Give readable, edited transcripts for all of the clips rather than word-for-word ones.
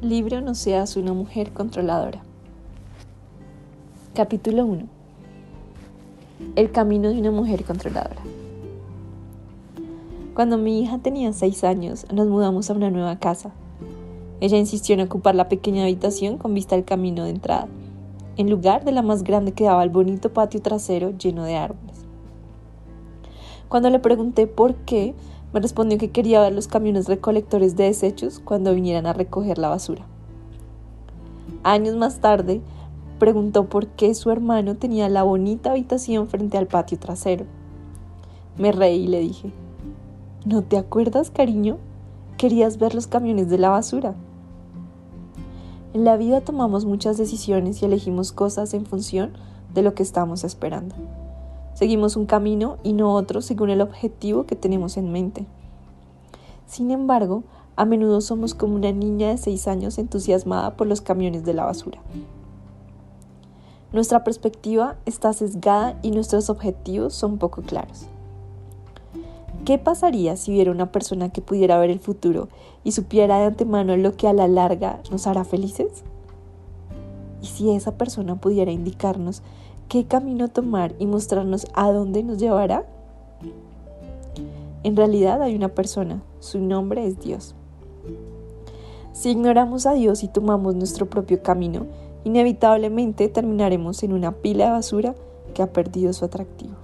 Libro No seas una mujer controladora. Capítulo 1. El camino de una mujer controladora. Cuando mi hija tenía 6 años, nos mudamos a una nueva casa. Ella insistió en ocupar la pequeña habitación con vista al camino de entrada, en lugar de la más grande que daba al bonito patio trasero lleno de árboles. Cuando le pregunté por qué, me respondió que quería ver los camiones recolectores de desechos cuando vinieran a recoger la basura. Años más tarde, preguntó por qué su hermano tenía la bonita habitación frente al patio trasero. Me reí y le dije: ¿no te acuerdas, cariño? Querías ver los camiones de la basura. En la vida tomamos muchas decisiones y elegimos cosas en función de lo que estamos esperando. Seguimos un camino y no otro según el objetivo que tenemos en mente. Sin embargo, a menudo somos como una niña de 6 años entusiasmada por los camiones de la basura. Nuestra perspectiva está sesgada y nuestros objetivos son poco claros. ¿Qué pasaría si hubiera una persona que pudiera ver el futuro y supiera de antemano lo que a la larga nos hará felices? ¿Y si esa persona pudiera indicarnos qué camino tomar y mostrarnos a dónde nos llevará? En realidad hay una persona, su nombre es Dios. Si ignoramos a Dios y tomamos nuestro propio camino, inevitablemente terminaremos en una pila de basura que ha perdido su atractivo.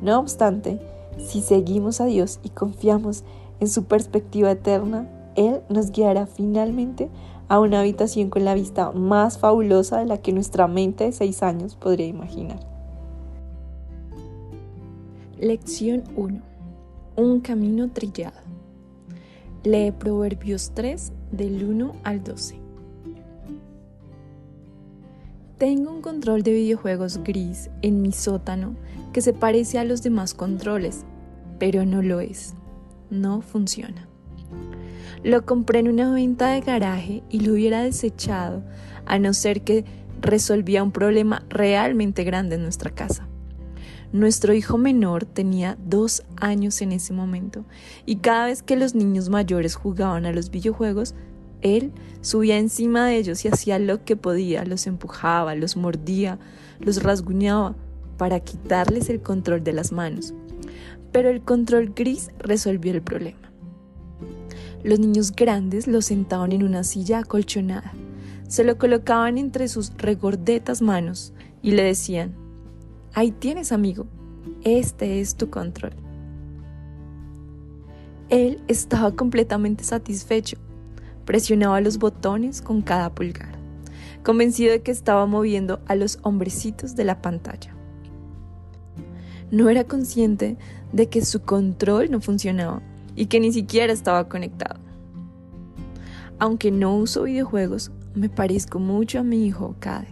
No obstante, si seguimos a Dios y confiamos en su perspectiva eterna, Él nos guiará finalmente a una habitación con la vista más fabulosa de la que nuestra mente de 6 años podría imaginar. Lección 1. Un camino trillado. Lee Proverbios 3, del 1 al 12. Tengo un control de videojuegos gris en mi sótano que se parece a los demás controles, pero no lo es. No funciona. Lo compré en una venta de garaje y lo hubiera desechado a no ser que resolvía un problema realmente grande en nuestra casa. Nuestro hijo menor tenía 2 años en ese momento y cada vez que los niños mayores jugaban a los videojuegos, él subía encima de ellos y hacía lo que podía, los empujaba, los mordía, los rasguñaba para quitarles el control de las manos. Pero el control gris resolvió el problema. Los niños grandes lo sentaban en una silla acolchonada, se lo colocaban entre sus regordetas manos y le decían: ahí tienes, amigo, este es tu control. Él estaba completamente satisfecho. Presionaba los botones con cada pulgar, convencido de que estaba moviendo a los hombrecitos de la pantalla. No era consciente de que su control no funcionaba y que ni siquiera estaba conectado. Aunque no uso videojuegos, me parezco mucho a mi hijo Cade.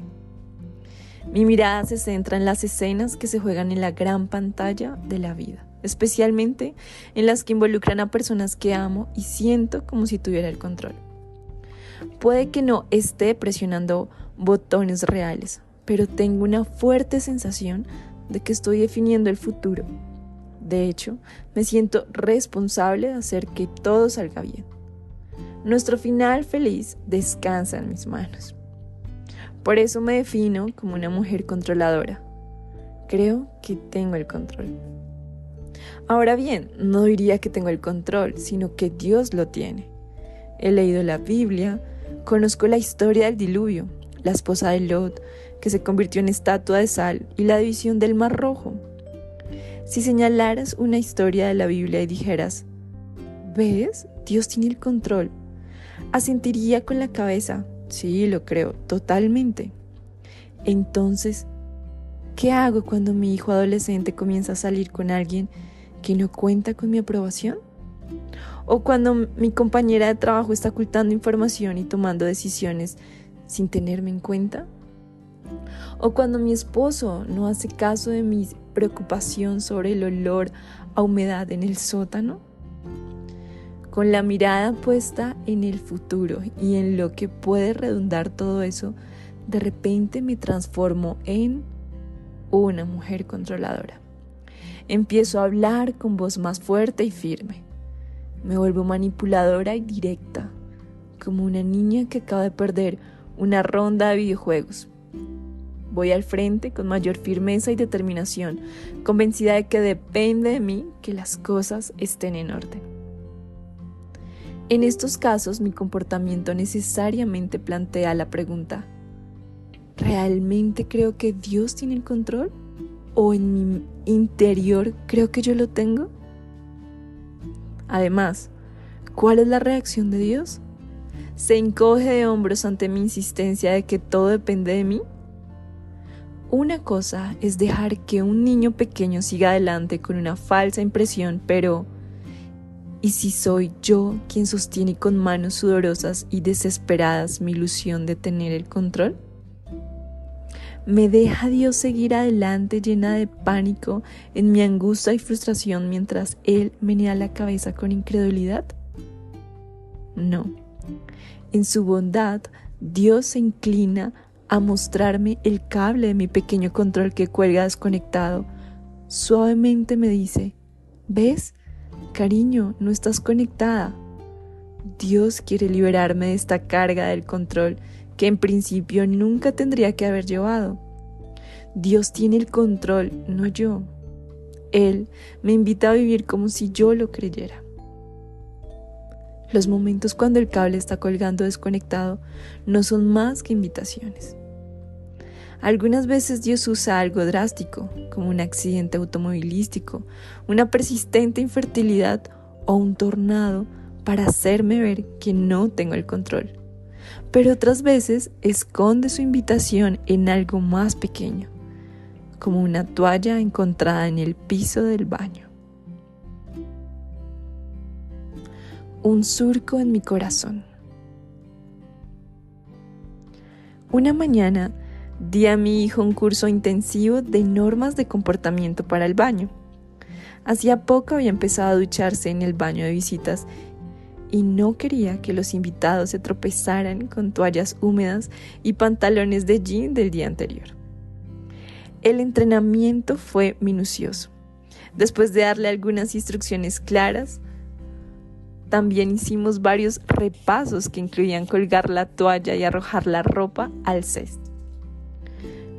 Mi mirada se centra en las escenas que se juegan en la gran pantalla de la vida, especialmente en las que involucran a personas que amo y siento como si tuviera el control. Puede que no esté presionando botones reales, pero tengo una fuerte sensación de que estoy definiendo el futuro. De hecho, me siento responsable de hacer que todo salga bien. Nuestro final feliz descansa en mis manos. Por eso me defino como una mujer controladora. Creo que tengo el control. Ahora bien, no diría que tengo el control, sino que Dios lo tiene. He leído la Biblia, conozco la historia del diluvio, la esposa de Lot, que se convirtió en estatua de sal, y la división del Mar Rojo. Si señalaras una historia de la Biblia y dijeras: ¿ves? Dios tiene el control, asentiría con la cabeza: sí, lo creo, totalmente. Entonces, ¿qué hago cuando mi hijo adolescente comienza a salir con alguien que no cuenta con mi aprobación? ¿O cuando mi compañera de trabajo está ocultando información y tomando decisiones sin tenerme en cuenta? ¿O cuando mi esposo no hace caso de mi preocupación sobre el olor a humedad en el sótano? Con la mirada puesta en el futuro y en lo que puede redundar todo eso, de repente me transformo en una mujer controladora. Empiezo a hablar con voz más fuerte y firme. Me vuelvo manipuladora y directa. como una niña que acaba de perder una ronda de videojuegos. Voy al frente con mayor firmeza y determinación, convencida de que depende de mí que las cosas estén en orden. En estos casos, mi comportamiento necesariamente plantea la pregunta: ¿realmente creo que Dios tiene el control? ¿O en mi interior creo que yo lo tengo? Además, ¿cuál es la reacción de Dios? ¿Se encoge de hombros ante mi insistencia de que todo depende de mí? Una cosa es dejar que un niño pequeño siga adelante con una falsa impresión, pero ¿y si soy yo quien sostiene con manos sudorosas y desesperadas mi ilusión de tener el control? ¿Me deja Dios seguir adelante llena de pánico en mi angustia y frustración mientras Él menea la cabeza con incredulidad? No. En su bondad, Dios se inclina a mostrarme el cable de mi pequeño control que cuelga desconectado. Suavemente me dice: ¿ves? Cariño, no estás conectada. Dios quiere liberarme de esta carga del control que en principio nunca tendría que haber llevado. Dios tiene el control, no yo. Él me invita a vivir como si yo lo creyera. Los momentos cuando el cable está colgando desconectado no son más que invitaciones. Algunas veces Dios usa algo drástico, como un accidente automovilístico, una persistente infertilidad o un tornado, para hacerme ver que no tengo el control. Pero otras veces esconde su invitación en algo más pequeño, como una toalla encontrada en el piso del baño. Un surco en mi corazón. Una mañana di a mi hijo un curso intensivo de normas de comportamiento para el baño. Hacía poco había empezado a ducharse en el baño de visitas y no quería que los invitados se tropezaran con toallas húmedas y pantalones de jean del día anterior. El entrenamiento fue minucioso. Después de darle algunas instrucciones claras, también hicimos varios repasos que incluían colgar la toalla y arrojar la ropa al cesto.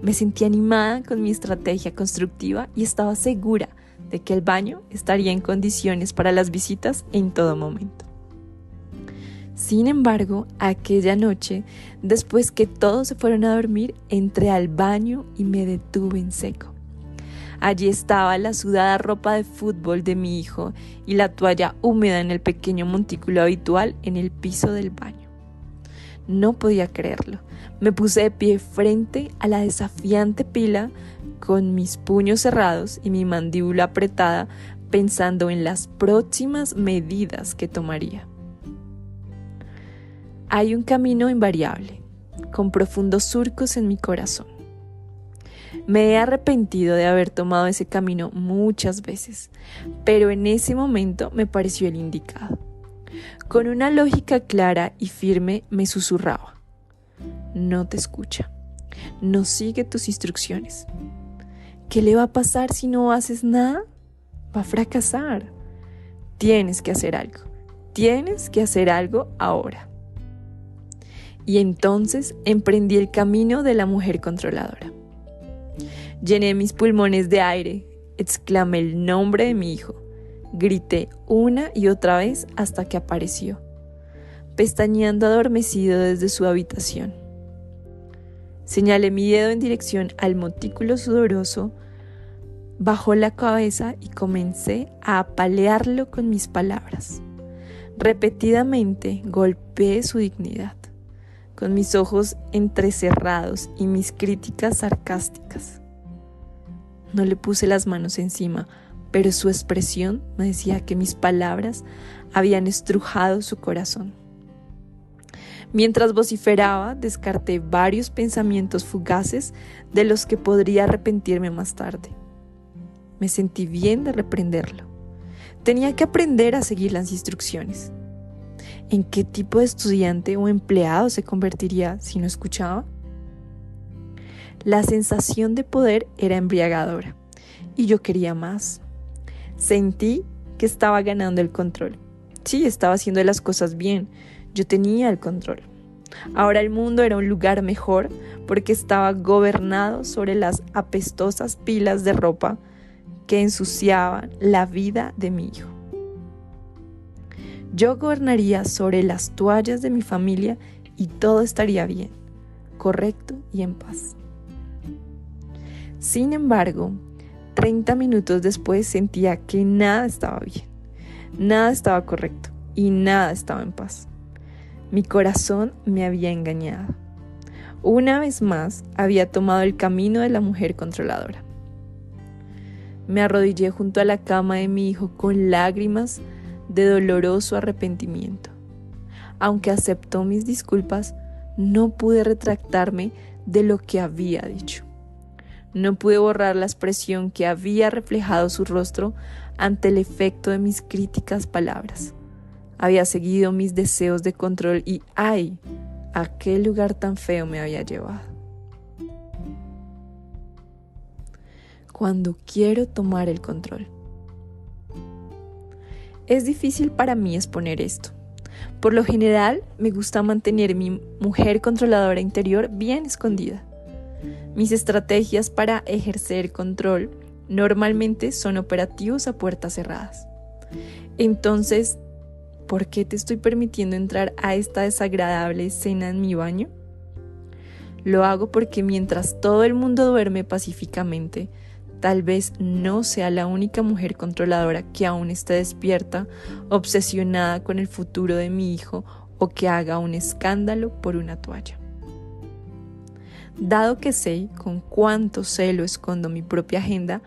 Me sentí animada con mi estrategia constructiva y estaba segura de que el baño estaría en condiciones para las visitas en todo momento. Sin embargo, aquella noche, después que todos se fueron a dormir, entré al baño y me detuve en seco. Allí estaba la sudada ropa de fútbol de mi hijo y la toalla húmeda en el pequeño montículo habitual en el piso del baño. No podía creerlo. Me puse de pie frente a la desafiante pila con mis puños cerrados y mi mandíbula apretada, pensando en las próximas medidas que tomaría. Hay un camino invariable, con profundos surcos en mi corazón. Me he arrepentido de haber tomado ese camino muchas veces, pero en ese momento me pareció el indicado. Con una lógica clara y firme me susurraba: no te escucha, no sigue tus instrucciones. ¿Qué le va a pasar si no haces nada? Va a fracasar. Tienes que hacer algo ahora. Y entonces emprendí el camino de la mujer controladora. Llené mis pulmones de aire, exclamé el nombre de mi hijo, grité una y otra vez hasta que apareció, pestañeando adormecido desde su habitación. Señalé mi dedo en dirección al montículo sudoroso, bajó la cabeza y comencé a apalearlo con mis palabras. Repetidamente golpeé su dignidad, con mis ojos entrecerrados y mis críticas sarcásticas. No le puse las manos encima, pero su expresión me decía que mis palabras habían estrujado su corazón. Mientras vociferaba, descarté varios pensamientos fugaces de los que podría arrepentirme más tarde. Me sentí bien de reprenderlo. Tenía que aprender a seguir las instrucciones. ¿En qué tipo de estudiante o empleado se convertiría si no escuchaba? La sensación de poder era embriagadora y yo quería más. Sentí que estaba ganando el control. Sí, estaba haciendo las cosas bien. Yo tenía el control. Ahora el mundo era un lugar mejor porque estaba gobernado sobre las apestosas pilas de ropa que ensuciaban la vida de mi hijo. Yo gobernaría sobre las toallas de mi familia y todo estaría bien, correcto y en paz. Sin embargo, 30 minutos después sentía que nada estaba bien, nada estaba correcto y nada estaba en paz. Mi corazón me había engañado. Una vez más había tomado el camino de la mujer controladora. Me arrodillé junto a la cama de mi hijo con lágrimas de doloroso arrepentimiento. Aunque aceptó mis disculpas, no pude retractarme de lo que había dicho. No pude borrar la expresión que había reflejado su rostro ante el efecto de mis críticas palabras. Había seguido mis deseos de control y ¡ay! ¿A qué lugar tan feo me había llevado? Cuando quiero tomar el control. Es difícil para mí exponer esto. Por lo general, me gusta mantener mi mujer controladora interior bien escondida. Mis estrategias para ejercer control normalmente son operativos a puertas cerradas. Entonces, ¿por qué te estoy permitiendo entrar a esta desagradable escena en mi baño? Lo hago porque mientras todo el mundo duerme pacíficamente, tal vez no sea la única mujer controladora que aún esté despierta, obsesionada con el futuro de mi hijo o que haga un escándalo por una toalla. Dado que sé con cuánto celo escondo mi propia agenda,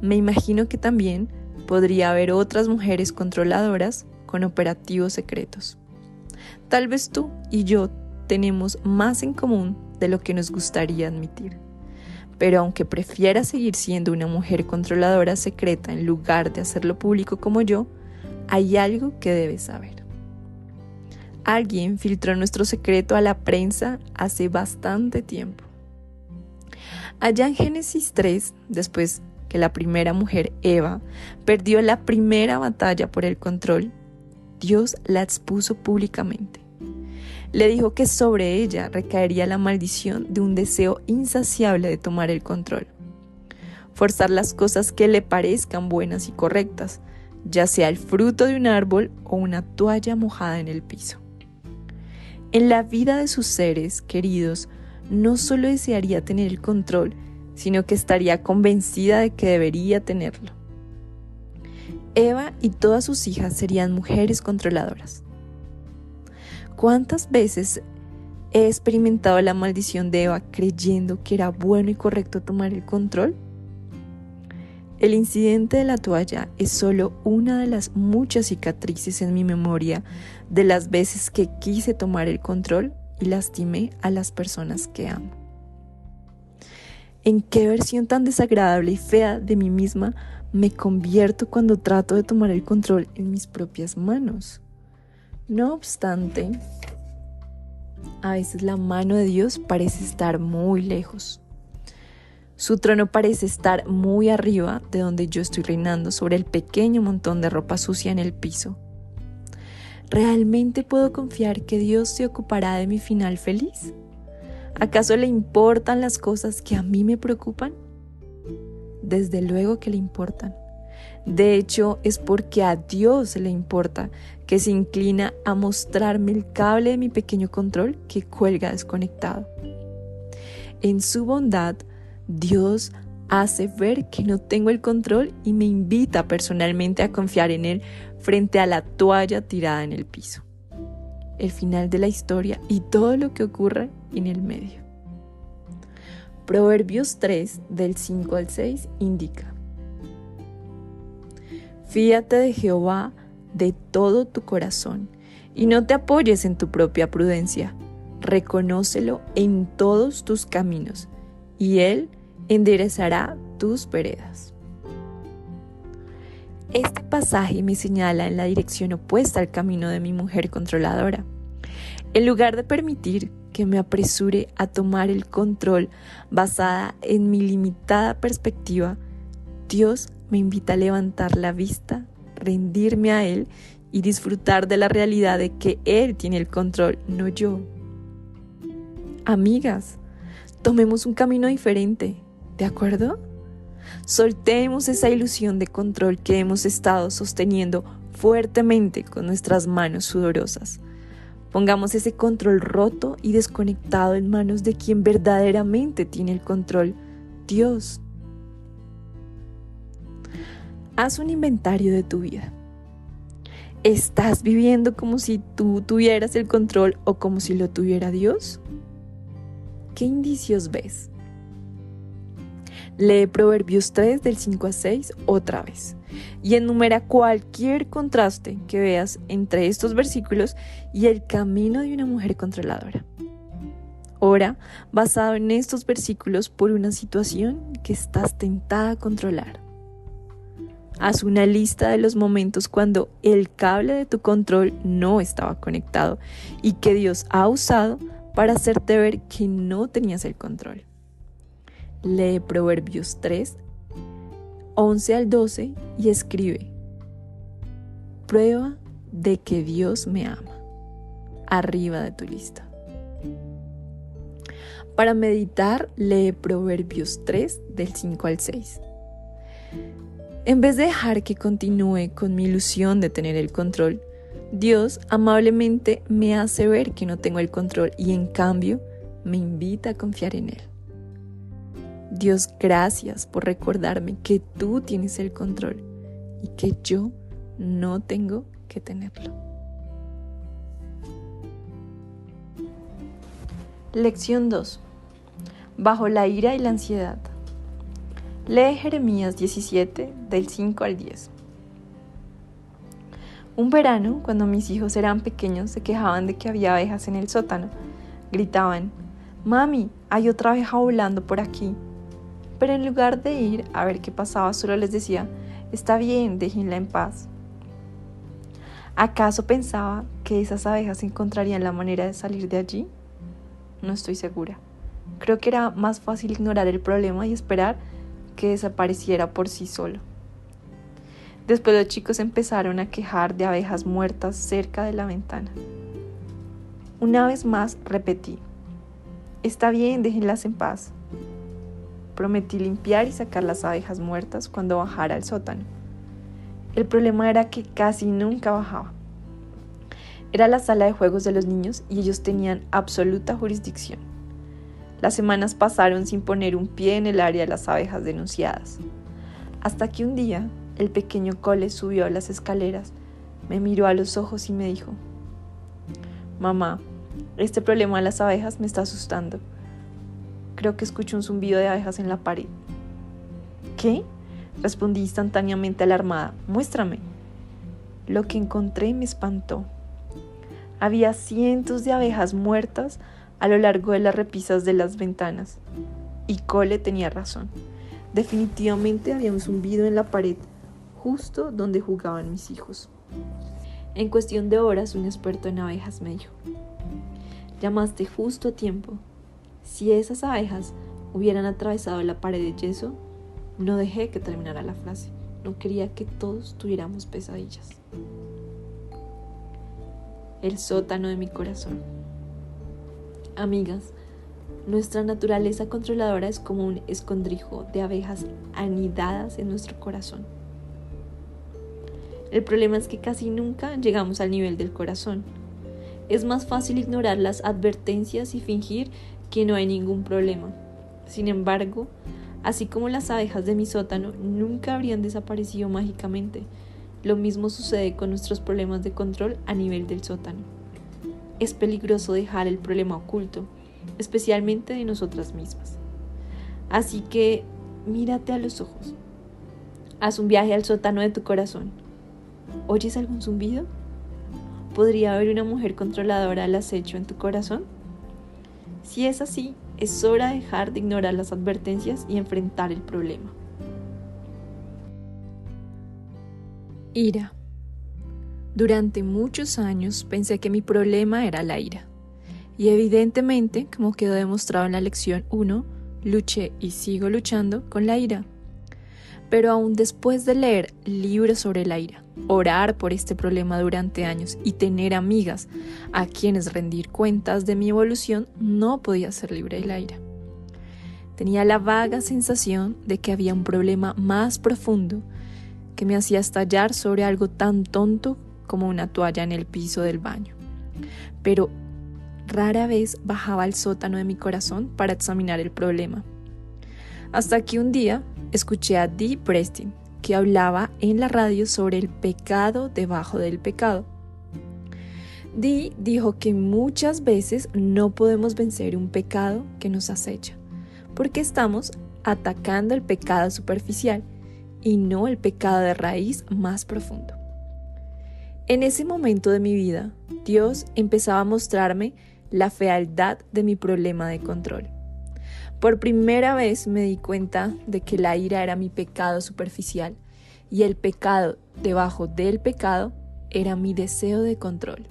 me imagino que también podría haber otras mujeres controladoras con operativos secretos. Tal vez tú y yo tenemos más en común de lo que nos gustaría admitir. Pero aunque prefiera seguir siendo una mujer controladora secreta en lugar de hacerlo público como yo, hay algo que debes saber. Alguien filtró nuestro secreto a la prensa hace bastante tiempo. Allá en Génesis 3, después que la primera mujer, Eva, perdió la primera batalla por el control, Dios la expuso públicamente. Le dijo que sobre ella recaería la maldición de un deseo insaciable de tomar el control. Forzar las cosas que le parezcan buenas y correctas, ya sea el fruto de un árbol o una toalla mojada en el piso. En la vida de sus seres queridos, no solo desearía tener el control, sino que estaría convencida de que debería tenerlo. Eva y todas sus hijas serían mujeres controladoras. ¿Cuántas veces he experimentado la maldición de Eva creyendo que era bueno y correcto tomar el control? El incidente de la toalla es solo una de las muchas cicatrices en mi memoria de las veces que quise tomar el control y lastimé a las personas que amo. ¿En qué versión tan desagradable y fea de mí misma me convierto cuando trato de tomar el control en mis propias manos? No obstante, a veces la mano de Dios parece estar muy lejos. Su trono parece estar muy arriba de donde yo estoy reinando sobre el pequeño montón de ropa sucia en el piso. ¿Realmente puedo confiar que Dios se ocupará de mi final feliz? ¿Acaso le importan las cosas que a mí me preocupan? Desde luego que le importan. De hecho, es porque a Dios le importa que se inclina a mostrarme el cable de mi pequeño control que cuelga desconectado. En su bondad, Dios hace ver que no tengo el control y me invita personalmente a confiar en Él frente a la toalla tirada en el piso. El final de la historia y todo lo que ocurre en el medio. Proverbios 3, del 5 al 6, indica: Fíate de Jehová de todo tu corazón y no te apoyes en tu propia prudencia. Reconócelo en todos tus caminos y Él enderezará tus veredas. Este pasaje me señala en la dirección opuesta al camino de mi mujer controladora. En lugar de permitir que me apresure a tomar el control basada en mi limitada perspectiva, Dios me invita a levantar la vista, rendirme a Él y disfrutar de la realidad de que Él tiene el control, no yo. Amigas, tomemos un camino diferente, ¿de acuerdo? Soltemos esa ilusión de control que hemos estado sosteniendo fuertemente con nuestras manos sudorosas. Pongamos ese control roto y desconectado en manos de quien verdaderamente tiene el control, Dios. Haz un inventario de tu vida. ¿Estás viviendo como si tú tuvieras el control o como si lo tuviera Dios? ¿Qué indicios ves? Lee Proverbios 3 del 5 al 6 otra vez y enumera cualquier contraste que veas entre estos versículos y el camino de una mujer controladora. Ora basado en estos versículos por una situación que estás tentada a controlar. Haz una lista de los momentos cuando el cable de tu control no estaba conectado y que Dios ha usado para hacerte ver que no tenías el control. Lee Proverbios 3, 11 al 12 y escribe: prueba de que Dios me ama, arriba de tu lista. Para meditar, lee Proverbios 3 del 5 al 6. En vez de dejar que continúe con mi ilusión de tener el control, Dios amablemente me hace ver que no tengo el control y en cambio me invita a confiar en Él. Dios, gracias por recordarme que tú tienes el control y que yo no tengo que tenerlo. Lección 2. Bajo la ira y la ansiedad. Lee Jeremías 17, del 5 al 10. Un verano, cuando mis hijos eran pequeños, se quejaban de que había abejas en el sótano. Gritaban: «Mami, hay otra abeja volando por aquí». Pero en lugar de ir a ver qué pasaba, solo les decía: «Está bien, déjenla en paz». ¿Acaso pensaba que esas abejas encontrarían la manera de salir de allí? No estoy segura. Creo que era más fácil ignorar el problema y esperar que desapareciera por sí solo. Después los chicos empezaron a quejar de abejas muertas cerca de la ventana. Una vez más repetí: «Está bien, déjenlas en paz». Prometí limpiar y sacar las abejas muertas cuando bajara al sótano. El problema era que casi nunca bajaba. Era la sala de juegos de los niños y ellos tenían absoluta jurisdicción. Las semanas pasaron sin poner un pie en el área de las abejas denunciadas. Hasta que un día, el pequeño Cole subió a las escaleras, me miró a los ojos y me dijo: «Mamá, este problema de las abejas me está asustando. Creo que escucho un zumbido de abejas en la pared». «¿Qué?», respondí instantáneamente alarmada. «Muéstrame». Lo que encontré me espantó. Había cientos de abejas muertas a lo largo de las repisas de las ventanas. Y Cole tenía razón. Definitivamente había un zumbido en la pared, justo donde jugaban mis hijos. En cuestión de horas, un experto en abejas me dijo: «Llamaste justo a tiempo. Si esas abejas hubieran atravesado la pared de yeso». No dejé que terminara la frase. No quería que todos tuviéramos pesadillas. El sótano de mi corazón. Amigas, nuestra naturaleza controladora es como un escondrijo de abejas anidadas en nuestro corazón. El problema es que casi nunca llegamos al nivel del corazón. Es más fácil ignorar las advertencias y fingir que no hay ningún problema. Sin embargo, así como las abejas de mi sótano nunca habrían desaparecido mágicamente, lo mismo sucede con nuestros problemas de control a nivel del sótano. Es peligroso dejar el problema oculto, especialmente de nosotras mismas. Así que mírate a los ojos. Haz un viaje al sótano de tu corazón. ¿Oyes algún zumbido? ¿Podría haber una mujer controladora al acecho en tu corazón? Si es así, es hora de dejar de ignorar las advertencias y enfrentar el problema. Ira. Durante muchos años pensé que mi problema era la ira. Y evidentemente, como quedó demostrado en la lección 1, luché y sigo luchando con la ira. Pero aún después de leer libros sobre la ira, orar por este problema durante años y tener amigas a quienes rendir cuentas de mi evolución, no podía ser libre de la ira. Tenía la vaga sensación de que había un problema más profundo que me hacía estallar sobre algo tan tonto como una toalla en el piso del baño. Pero rara vez bajaba al sótano de mi corazón para examinar el problema. Hasta que un día escuché a Dee Preston, que hablaba en la radio sobre el pecado debajo del pecado. Dee dijo que muchas veces no podemos vencer un pecado que nos acecha, porque estamos atacando el pecado superficial y no el pecado de raíz más profundo. En ese momento de mi vida, Dios empezaba a mostrarme la fealdad de mi problema de control. Por primera vez me di cuenta de que la ira era mi pecado superficial y el pecado debajo del pecado era mi deseo de control.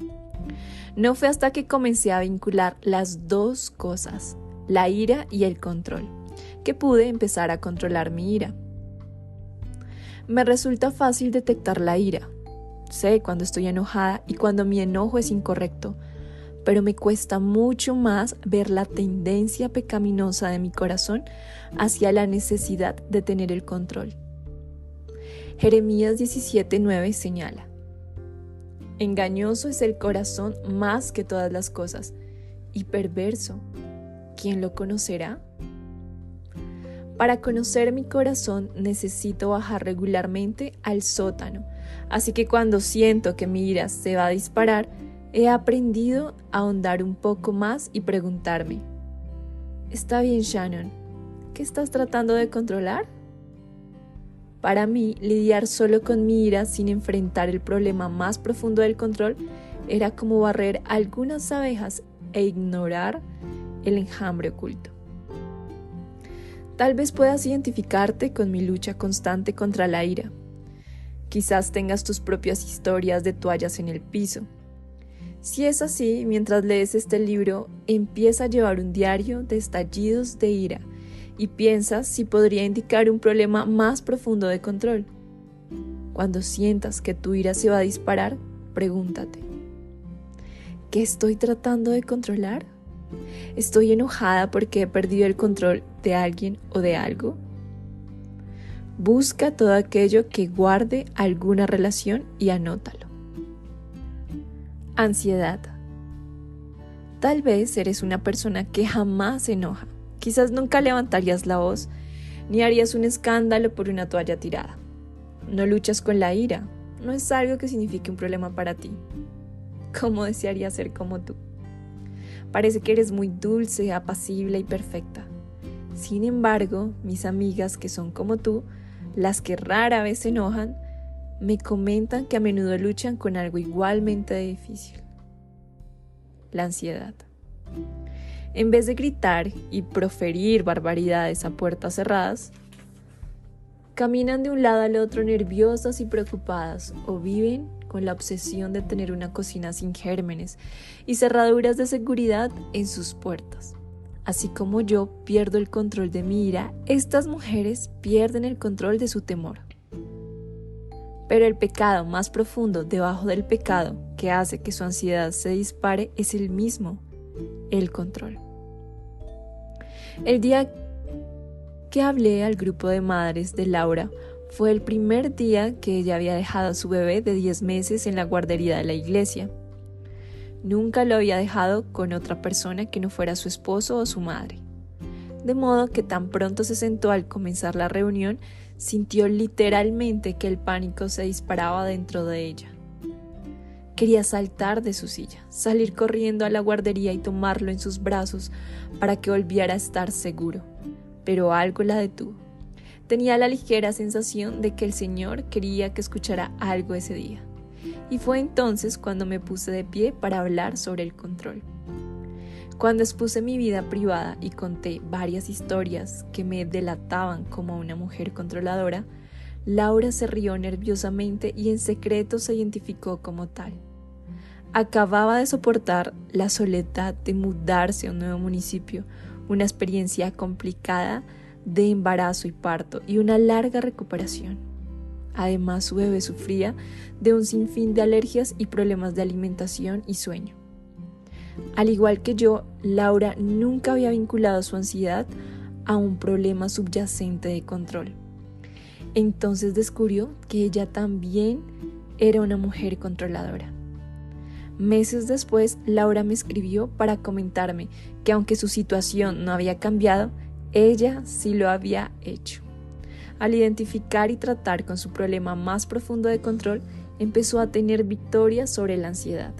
No fue hasta que comencé a vincular las dos cosas, la ira y el control, que pude empezar a controlar mi ira. Me resulta fácil detectar la ira. Sé cuando estoy enojada y cuando mi enojo es incorrecto, pero me cuesta mucho más ver la tendencia pecaminosa de mi corazón hacia la necesidad de tener el control. Jeremías 17:9 señala: engañoso es el corazón más que todas las cosas, y perverso, ¿quién lo conocerá? Para conocer mi corazón necesito bajar regularmente al sótano, así que cuando siento que mi ira se va a disparar, he aprendido a ahondar un poco más y preguntarme: ¿está bien, Shannon? ¿Qué estás tratando de controlar? Para mí, lidiar solo con mi ira sin enfrentar el problema más profundo del control era como barrer algunas abejas e ignorar el enjambre oculto. Tal vez puedas identificarte con mi lucha constante contra la ira. Quizás tengas tus propias historias de toallas en el piso. Si es así, mientras lees este libro, empieza a llevar un diario de estallidos de ira y piensa si podría indicar un problema más profundo de control. Cuando sientas que tu ira se va a disparar, pregúntate: ¿qué estoy tratando de controlar? ¿Estoy enojada porque he perdido el control de alguien o de algo? Busca todo aquello que guarde alguna relación y anótalo. Ansiedad. Tal vez eres una persona que jamás se enoja. Quizás nunca levantarías la voz, ni harías un escándalo por una toalla tirada. No luchas con la ira. No es algo que signifique un problema para ti. ¿Cómo desearía ser como tú? Parece que eres muy dulce, apacible y perfecta. Sin embargo, mis amigas que son como tú, las que rara vez se enojan, me comentan que a menudo luchan con algo igualmente difícil: la ansiedad. En vez de gritar y proferir barbaridades a puertas cerradas, caminan de un lado al otro nerviosas y preocupadas, o viven con la obsesión de tener una cocina sin gérmenes y cerraduras de seguridad en sus puertas. Así como yo pierdo el control de mi ira, estas mujeres pierden el control de su temor. Pero el pecado más profundo debajo del pecado que hace que su ansiedad se dispare es el mismo: el control. El día que hablé al grupo de madres de Laura fue el primer día que ella había dejado a su bebé de 10 meses en la guardería de la iglesia. Nunca lo había dejado con otra persona que no fuera su esposo o su madre. De modo que tan pronto se sentó al comenzar la reunión, sintió literalmente que el pánico se disparaba dentro de ella. Quería saltar de su silla, salir corriendo a la guardería y tomarlo en sus brazos para que volviera a estar seguro. Pero algo la detuvo. Tenía la ligera sensación de que el Señor quería que escuchara algo ese día. Y fue entonces cuando me puse de pie para hablar sobre el control. Cuando expuse mi vida privada y conté varias historias que me delataban como una mujer controladora, Laura se rió nerviosamente y en secreto se identificó como tal. Acababa de soportar la soledad de mudarse a un nuevo municipio, una experiencia complicada de embarazo y parto y una larga recuperación. Además, su bebé sufría de un sinfín de alergias y problemas de alimentación y sueño. Al igual que yo, Laura nunca había vinculado su ansiedad a un problema subyacente de control. Entonces descubrió que ella también era una mujer controladora. Meses después, Laura me escribió para comentarme que aunque su situación no había cambiado, ella sí lo había hecho. Al identificar y tratar con su problema más profundo de control, empezó a tener victorias sobre la ansiedad.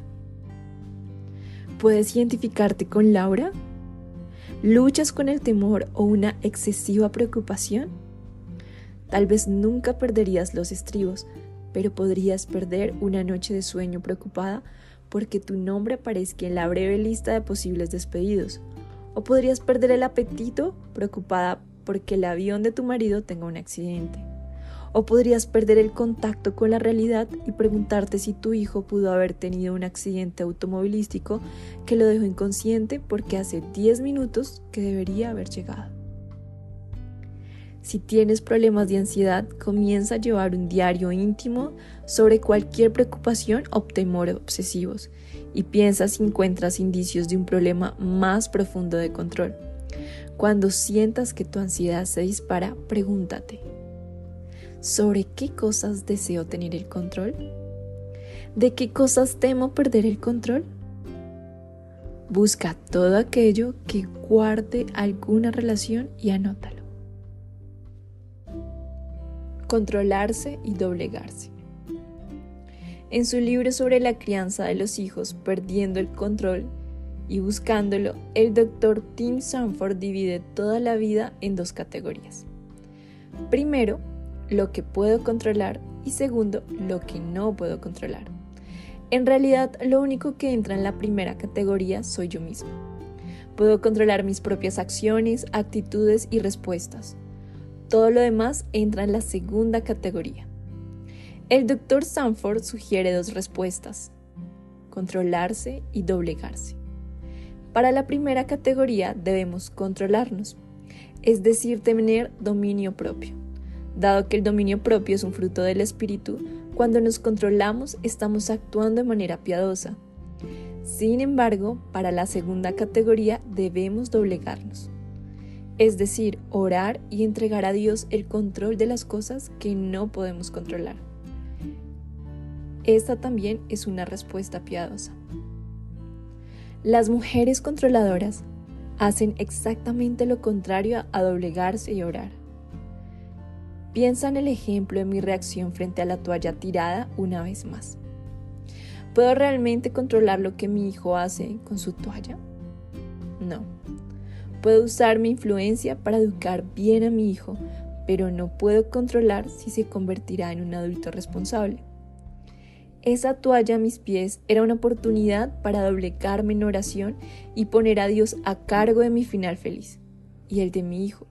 ¿Puedes identificarte con Laura? ¿Luchas con el temor o una excesiva preocupación? Tal vez nunca perderías los estribos, pero podrías perder una noche de sueño preocupada porque tu nombre aparezca en la breve lista de posibles despedidos. O podrías perder el apetito preocupada porque el avión de tu marido tenga un accidente. O podrías perder el contacto con la realidad y preguntarte si tu hijo pudo haber tenido un accidente automovilístico que lo dejó inconsciente porque hace 10 minutos que debería haber llegado. Si tienes problemas de ansiedad, comienza a llevar un diario íntimo sobre cualquier preocupación o temor obsesivos y piensa si encuentras indicios de un problema más profundo de control. Cuando sientas que tu ansiedad se dispara, pregúntate: ¿sobre qué cosas deseo tener el control? ¿De qué cosas temo perder el control? Busca todo aquello que guarde alguna relación y anótalo. Controlarse y doblegarse. En su libro sobre la crianza de los hijos, Perdiendo el control y buscándolo, el Dr. Tim Sanford divide toda la vida en 2 categorías. Primero, lo que puedo controlar y segundo, lo que no puedo controlar. En realidad, lo único que entra en la primera categoría soy yo mismo. Puedo controlar mis propias acciones, actitudes y respuestas. Todo lo demás entra en la segunda categoría. El Dr. Sanford sugiere 2 respuestas: controlarse y doblegarse. Para la primera categoría debemos controlarnos, es decir, tener dominio propio. Dado que el dominio propio es un fruto del espíritu, cuando nos controlamos estamos actuando de manera piadosa. Sin embargo, para la segunda categoría debemos doblegarnos. Es decir, orar y entregar a Dios el control de las cosas que no podemos controlar. Esta también es una respuesta piadosa. Las mujeres controladoras hacen exactamente lo contrario a doblegarse y orar. Piensa en el ejemplo de mi reacción frente a la toalla tirada una vez más. ¿Puedo realmente controlar lo que mi hijo hace con su toalla? No. Puedo usar mi influencia para educar bien a mi hijo, pero no puedo controlar si se convertirá en un adulto responsable. Esa toalla a mis pies era una oportunidad para doblegarme en oración y poner a Dios a cargo de mi final feliz y el de mi hijo.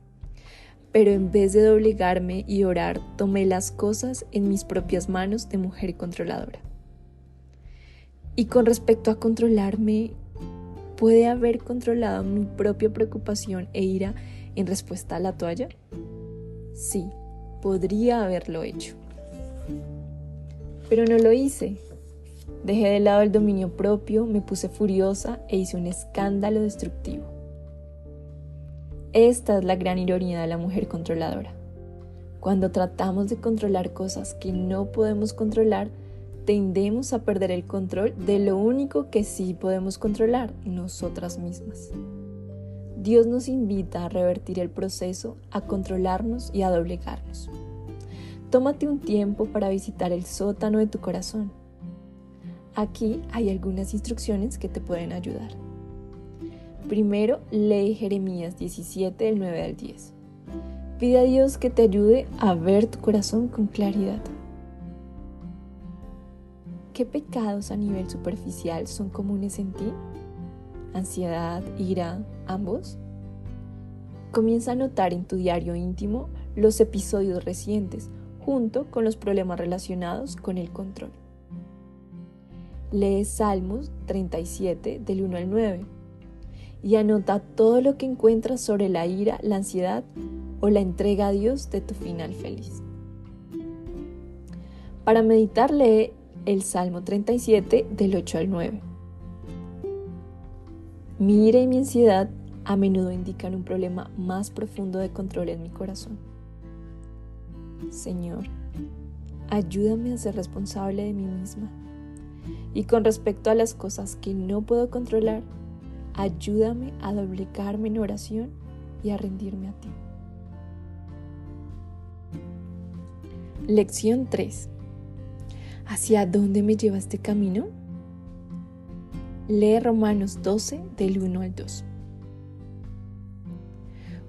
Pero en vez de doblegarme y orar, tomé las cosas en mis propias manos de mujer controladora. Y con respecto a controlarme, ¿puede haber controlado mi propia preocupación e ira en respuesta a la toalla? Sí, podría haberlo hecho. Pero no lo hice. Dejé de lado el dominio propio, me puse furiosa e hice un escándalo destructivo. Esta es la gran ironía de la mujer controladora. Cuando tratamos de controlar cosas que no podemos controlar, tendemos a perder el control de lo único que sí podemos controlar, nosotras mismas. Dios nos invita a revertir el proceso, a controlarnos y a doblegarnos. Tómate un tiempo para visitar el sótano de tu corazón. Aquí hay algunas instrucciones que te pueden ayudar. Primero, lee Jeremías 17, del 9 al 10. Pide a Dios que te ayude a ver tu corazón con claridad. ¿Qué pecados a nivel superficial son comunes en ti? ¿Ansiedad, ira, ambos? Comienza a notar en tu diario íntimo los episodios recientes, junto con los problemas relacionados con el control. Lee Salmos 37, del 1 al 9, y anota todo lo que encuentras sobre la ira, la ansiedad o la entrega a Dios de tu final feliz. Para meditar, lee el Salmo 37 del 8 al 9. Mi ira y mi ansiedad a menudo indican un problema más profundo de control en mi corazón. Señor, ayúdame a ser responsable de mí misma. Y con respecto a las cosas que no puedo controlar, ayúdame a doblegarme en oración y a rendirme a ti. Lección 3. ¿Hacia dónde me lleva este camino? Lee Romanos 12 del 1 al 2.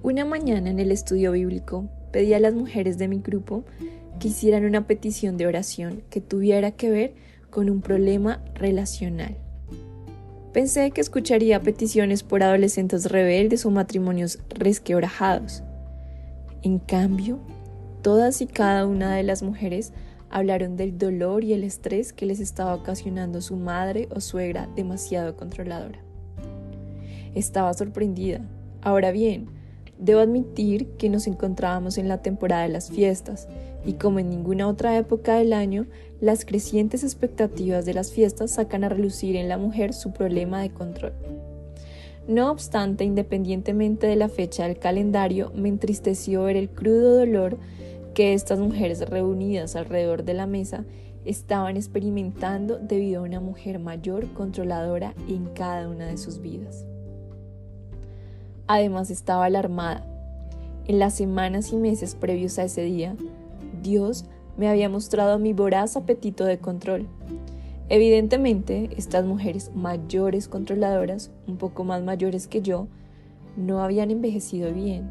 Una mañana en el estudio bíblico pedí a las mujeres de mi grupo que hicieran una petición de oración que tuviera que ver con un problema relacional. Pensé que escucharía peticiones por adolescentes rebeldes o matrimonios resquebrajados. En cambio, todas y cada una de las mujeres hablaron del dolor y el estrés que les estaba ocasionando su madre o suegra demasiado controladora. Estaba sorprendida. Ahora bien, debo admitir que nos encontrábamos en la temporada de las fiestas y como en ninguna otra época del año, las crecientes expectativas de las fiestas sacan a relucir en la mujer su problema de control. No obstante, independientemente de la fecha del calendario, me entristeció ver el crudo dolor que estas mujeres reunidas alrededor de la mesa estaban experimentando debido a una mujer mayor controladora en cada una de sus vidas. Además estaba alarmada. En las semanas y meses previos a ese día, Dios me había mostrado mi voraz apetito de control. Evidentemente, estas mujeres mayores controladoras, un poco más mayores que yo, no habían envejecido bien.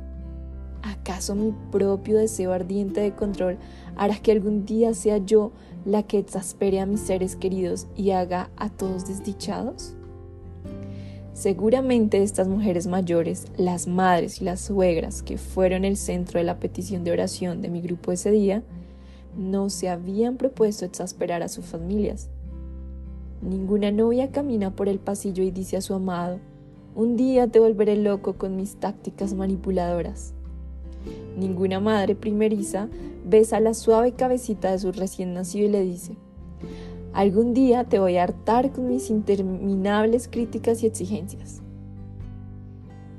¿Acaso mi propio deseo ardiente de control hará que algún día sea yo la que exaspere a mis seres queridos y haga a todos desdichados? Seguramente estas mujeres mayores, las madres y las suegras que fueron el centro de la petición de oración de mi grupo ese día, no se habían propuesto exasperar a sus familias. Ninguna novia camina por el pasillo y dice a su amado: un día te volveré loco con mis tácticas manipuladoras. Ninguna madre primeriza besa la suave cabecita de su recién nacido y le dice: algún día te voy a hartar con mis interminables críticas y exigencias.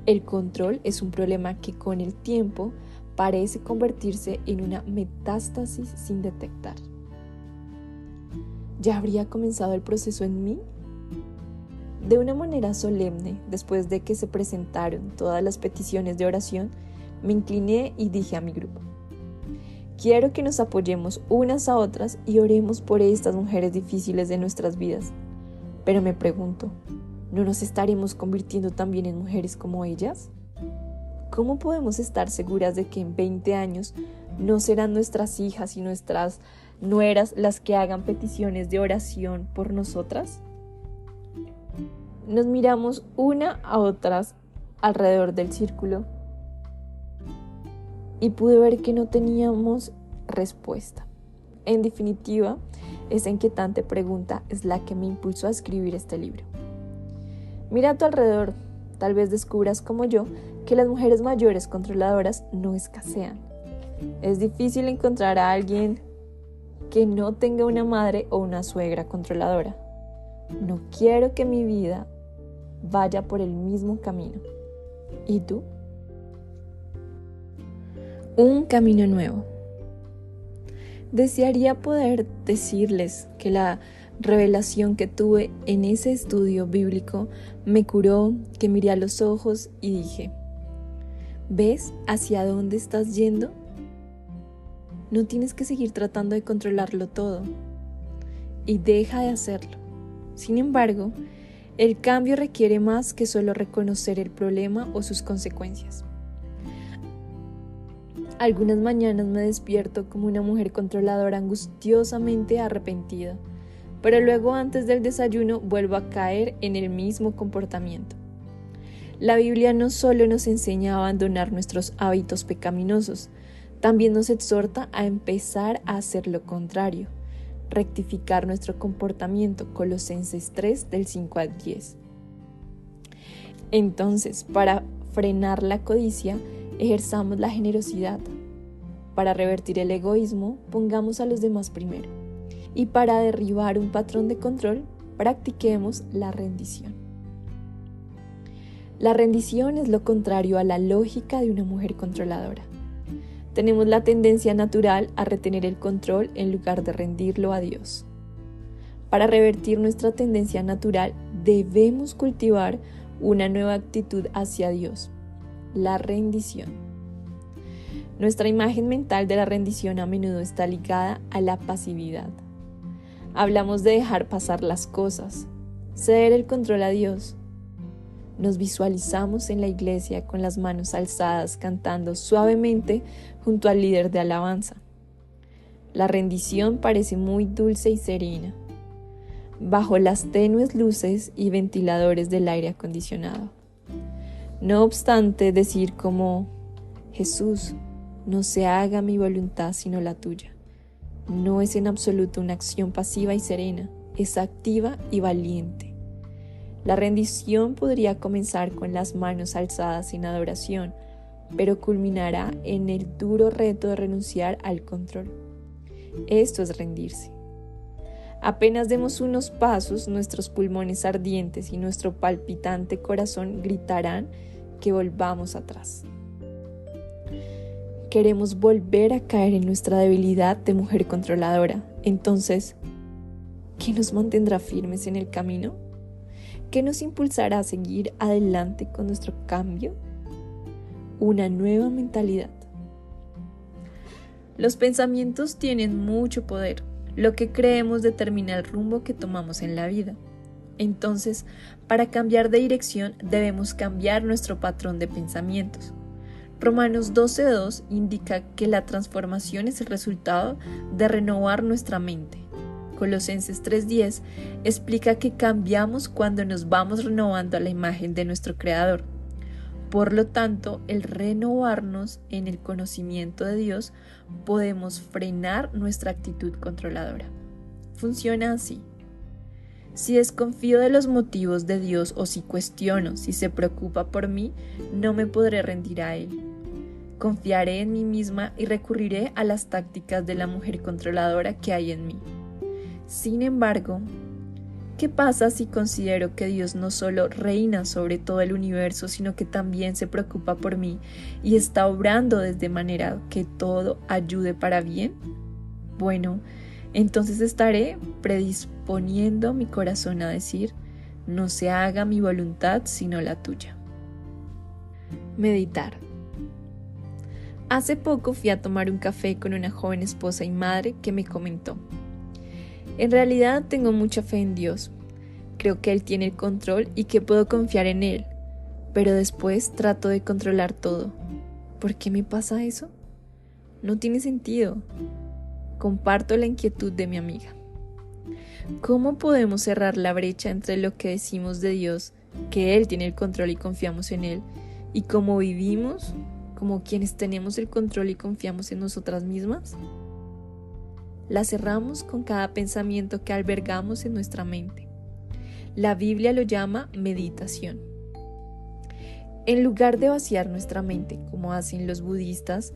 El control es un problema que con el tiempo parece convertirse en una metástasis sin detectar. ¿Ya habría comenzado el proceso en mí? De una manera solemne, después de que se presentaron todas las peticiones de oración, me incliné y dije a mi grupo: quiero que nos apoyemos unas a otras y oremos por estas mujeres difíciles de nuestras vidas. Pero me pregunto, ¿no nos estaremos convirtiendo también en mujeres como ellas? ¿Cómo podemos estar seguras de que en 20 años no serán nuestras hijas y nuestras nueras las que hagan peticiones de oración por nosotras? Nos miramos una a otras alrededor del círculo y pude ver que no teníamos respuesta. En definitiva, esa inquietante pregunta es la que me impulsó a escribir este libro. Mira a tu alrededor, tal vez descubras como yo que las mujeres mayores controladoras no escasean. Es difícil encontrar a alguien que no tenga una madre o una suegra controladora. No quiero que mi vida vaya por el mismo camino. ¿Y tú? Un camino nuevo. Desearía poder decirles que la revelación que tuve en ese estudio bíblico me curó, que miré a los ojos y dije: ¿ves hacia dónde estás yendo? No tienes que seguir tratando de controlarlo todo y deja de hacerlo. Sin embargo, el cambio requiere más que solo reconocer el problema o sus consecuencias. Algunas mañanas me despierto como una mujer controladora angustiosamente arrepentida, pero luego antes del desayuno vuelvo a caer en el mismo comportamiento. La Biblia no solo nos enseña a abandonar nuestros hábitos pecaminosos, también nos exhorta a empezar a hacer lo contrario, rectificar nuestro comportamiento. Colosenses 3 del 5 al 10. Entonces, para frenar la codicia, Ejerzamos la generosidad. Para revertir el egoísmo, pongamos a los demás primero. Y para derribar un patrón de control, practiquemos la rendición. La rendición es lo contrario a la lógica de una mujer controladora. Tenemos la tendencia natural a retener el control en lugar de rendirlo a Dios. Para revertir nuestra tendencia natural, debemos cultivar una nueva actitud hacia Dios, la rendición. Nuestra imagen mental de la rendición a menudo está ligada a la pasividad. Hablamos de dejar pasar las cosas, ceder el control a Dios. Nos visualizamos en la iglesia con las manos alzadas cantando suavemente junto al líder de alabanza. La rendición parece muy dulce y serena, bajo las tenues luces y ventiladores del aire acondicionado. No obstante, decir como: Jesús, no se haga mi voluntad sino la tuya, no es en absoluto una acción pasiva y serena, es activa y valiente. La rendición podría comenzar con las manos alzadas en adoración, pero culminará en el duro reto de renunciar al control. Esto es rendirse. Apenas demos unos pasos, nuestros pulmones ardientes y nuestro palpitante corazón gritarán que volvamos atrás. Queremos volver a caer en nuestra debilidad de mujer controladora. Entonces, ¿qué nos mantendrá firmes en el camino? ¿Qué nos impulsará a seguir adelante con nuestro cambio? Una nueva mentalidad. Los pensamientos tienen mucho poder. Lo que creemos determina el rumbo que tomamos en la vida. Entonces, para cambiar de dirección debemos cambiar nuestro patrón de pensamientos. Romanos 12:2 indica que la transformación es el resultado de renovar nuestra mente. Colosenses 3:10 explica que cambiamos cuando nos vamos renovando a la imagen de nuestro Creador. Por lo tanto, el renovarnos en el conocimiento de Dios, podemos frenar nuestra actitud controladora. Funciona así. Si desconfío de los motivos de Dios o si cuestiono si se preocupa por mí, no me podré rendir a Él. Confiaré en mí misma y recurriré a las tácticas de la mujer controladora que hay en mí. Sin embargo, ¿qué pasa si considero que Dios no solo reina sobre todo el universo, sino que también se preocupa por mí y está obrando de manera que todo ayude para bien? Bueno, entonces estaré predisponiendo mi corazón a decir: no se haga mi voluntad sino la tuya. Meditar. Hace poco fui a tomar un café con una joven esposa y madre que me comentó: en realidad tengo mucha fe en Dios. Creo que Él tiene el control y que puedo confiar en Él, pero después trato de controlar todo. ¿Por qué me pasa eso? No tiene sentido. Comparto la inquietud de mi amiga. ¿Cómo podemos cerrar la brecha entre lo que decimos de Dios, que Él tiene el control y confiamos en Él, y cómo vivimos, como quienes tenemos el control y confiamos en nosotras mismas? La cerramos con cada pensamiento que albergamos en nuestra mente. La Biblia lo llama meditación. En lugar de vaciar nuestra mente, como hacen los budistas,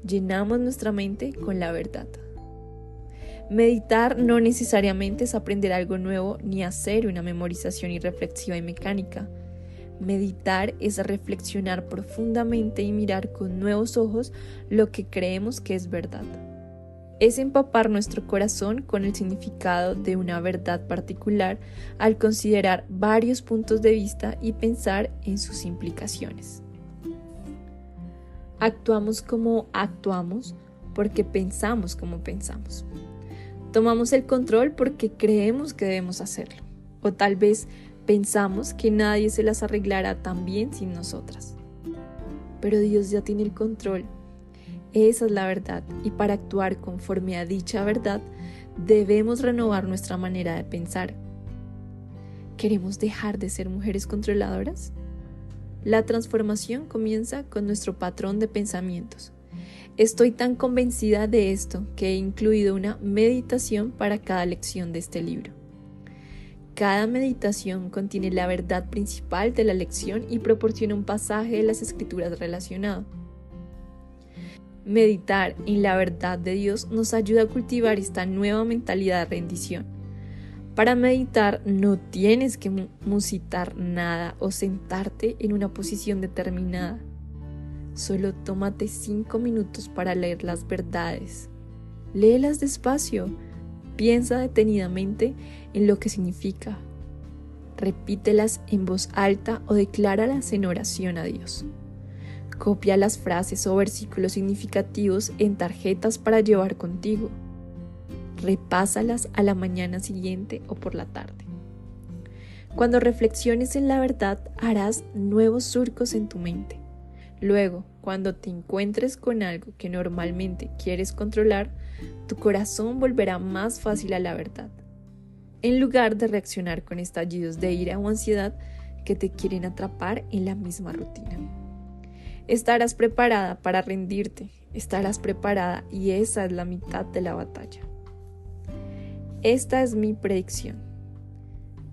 llenamos nuestra mente con la verdad. Meditar no necesariamente es aprender algo nuevo ni hacer una memorización irreflexiva y mecánica. Meditar es reflexionar profundamente y mirar con nuevos ojos lo que creemos que es verdad. Es empapar nuestro corazón con el significado de una verdad particular al considerar varios puntos de vista y pensar en sus implicaciones. Actuamos como actuamos porque pensamos como pensamos. Tomamos el control porque creemos que debemos hacerlo, o tal vez pensamos que nadie se las arreglará tan bien sin nosotras. Pero Dios ya tiene el control. Esa es la verdad, y para actuar conforme a dicha verdad, debemos renovar nuestra manera de pensar. ¿Queremos dejar de ser mujeres controladoras? La transformación comienza con nuestro patrón de pensamientos. Estoy tan convencida de esto que he incluido una meditación para cada lección de este libro. Cada meditación contiene la verdad principal de la lección y proporciona un pasaje de las Escrituras relacionado. Meditar en la verdad de Dios nos ayuda a cultivar esta nueva mentalidad de rendición. Para meditar no tienes que musitar nada o sentarte en una posición determinada. Solo tómate 5 minutos para leer las verdades. Léelas despacio. Piensa detenidamente en lo que significa. Repítelas en voz alta o decláralas en oración a Dios. Copia las frases o versículos significativos en tarjetas para llevar contigo. Repásalas a la mañana siguiente o por la tarde. Cuando reflexiones en la verdad, harás nuevos surcos en tu mente. Luego, cuando te encuentres con algo que normalmente quieres controlar, tu corazón volverá más fácil a la verdad, en lugar de reaccionar con estallidos de ira o ansiedad que te quieren atrapar en la misma rutina. Estarás preparada para rendirte, estarás preparada y esa es la mitad de la batalla. Esta es mi predicción.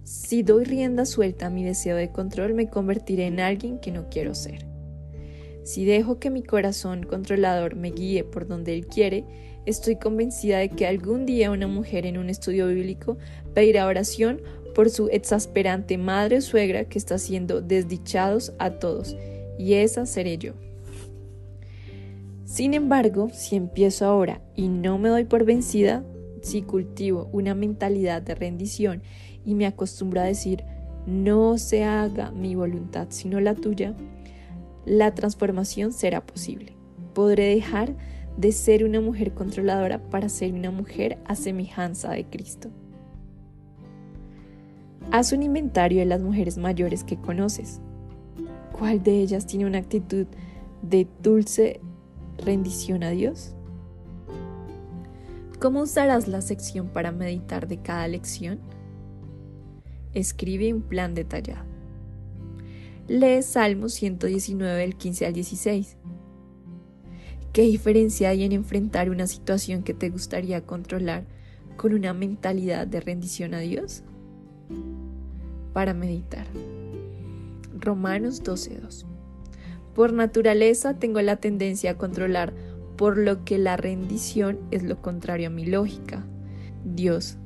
Si doy rienda suelta a mi deseo de control, me convertiré en alguien que no quiero ser. Si dejo que mi corazón controlador me guíe por donde él quiere, estoy convencida de que algún día una mujer en un estudio bíblico pedirá oración por su exasperante madre o suegra que está haciendo desdichados a todos, y esa seré yo. Sin embargo, si empiezo ahora y no me doy por vencida, si cultivo una mentalidad de rendición y me acostumbro a decir, no se haga mi voluntad sino la tuya, la transformación será posible. Podré dejar de ser una mujer controladora para ser una mujer a semejanza de Cristo. Haz un inventario de las mujeres mayores que conoces. ¿Cuál de ellas tiene una actitud de dulce rendición a Dios? ¿Cómo usarás la sección para meditar de cada lección? Escribe un plan detallado. Lee Salmos 119 del 15 al 16. ¿Qué diferencia hay en enfrentar una situación que te gustaría controlar con una mentalidad de rendición a Dios? Para meditar. Romanos 12:2. Por naturaleza tengo la tendencia a controlar, por lo que la rendición es lo contrario a mi lógica. Dios,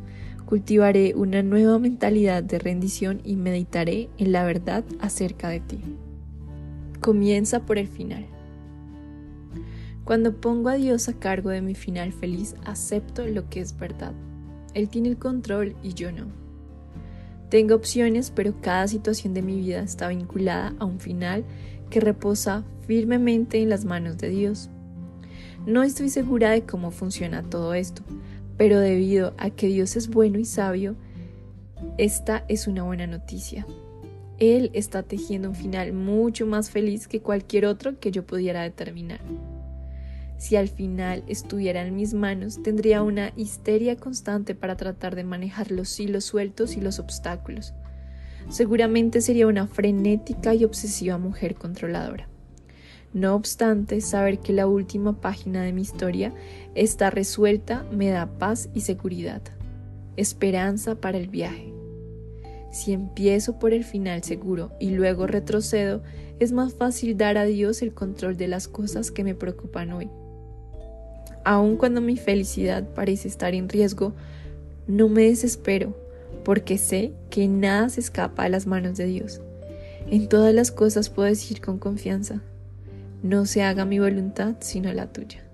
cultivaré una nueva mentalidad de rendición y meditaré en la verdad acerca de ti. Comienza por el final. Cuando pongo a Dios a cargo de mi final feliz, acepto lo que es verdad. Él tiene el control y yo no. Tengo opciones, pero cada situación de mi vida está vinculada a un final que reposa firmemente en las manos de Dios. No estoy segura de cómo funciona todo esto, pero debido a que Dios es bueno y sabio, esta es una buena noticia. Él está tejiendo un final mucho más feliz que cualquier otro que yo pudiera determinar. Si al final estuviera en mis manos, tendría una histeria constante para tratar de manejar los hilos sueltos y los obstáculos. Seguramente sería una frenética y obsesiva mujer controladora. No obstante, saber que la última página de mi historia está resuelta me da paz y seguridad, esperanza para el viaje. Si empiezo por el final seguro y luego retrocedo, es más fácil dar a Dios el control de las cosas que me preocupan hoy. Aun cuando mi felicidad parece estar en riesgo, no me desespero, porque sé que nada se escapa de las manos de Dios. En todas las cosas puedo decir con confianza, no se haga mi voluntad sino la tuya.